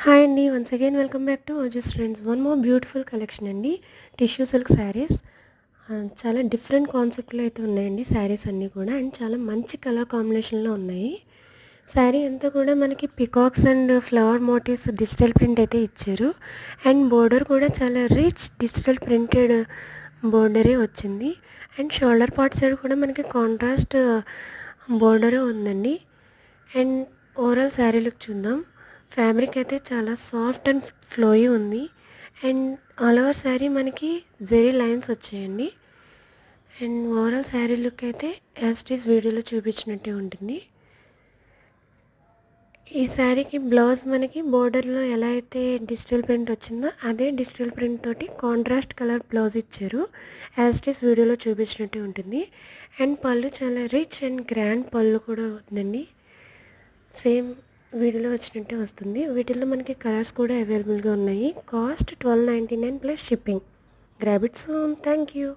Hi అండి. Once again welcome back to Ojas friends. One more beautiful collection అండి. Tissue silk saris. చాలా different కాన్సెప్ట్లో అయితే ఉన్నాయండి శారీస్ అన్నీ కూడా. అండ్ చాలా మంచి కలర్ కాంబినేషన్లో ఉన్నాయి. శారీ అంతా కూడా మనకి peacocks and flower motifs digital print అయితే ఇచ్చారు. అండ్ బోర్డర్ కూడా చాలా రిచ్ డిజిటల్ ప్రింటెడ్ బోర్డరే వచ్చింది. అండ్ షోల్డర్ పార్ట్ సైడ్ కూడా మనకి కాంట్రాస్ట్ బోర్డరే ఉందండి. అండ్ ఓవరాల్ శారీ లుక్ చూద్దాం. ఫ్యాబ్రిక్ అయితే చాలా సాఫ్ట్ అండ్ ఫ్లోయీ ఉంది. అండ్ ఆల్ ఓవర్ శారీ మనకి జెరీ లైన్స్ వచ్చాయండి. అండ్ ఓవరాల్ శారీ లుక్ అయితే యాస్టీస్ వీడియోలో చూపించినట్టే ఉంటుంది. ఈ శారీకి బ్లౌజ్ మనకి బోర్డర్లో ఎలా అయితే డిజిటల్ ప్రింట్ వచ్చిందో అదే డిజిటల్ ప్రింట్ తోటి కాంట్రాస్ట్ కలర్ బ్లౌజ్ ఇచ్చారు. యాస్టీస్ వీడియోలో చూపించినట్టే ఉంటుంది. అండ్ పళ్ళు చాలా రిచ్ అండ్ గ్రాండ్ పళ్ళు కూడా ఉందండి. సేమ్ వీడియోలో వచ్చినట్టే వస్తుంది. వీటిల్లో మనకి కలర్స్ కూడా అవైలబుల్గా ఉన్నాయి. Cost $12.99 plus shipping. Grab it soon. Thank you.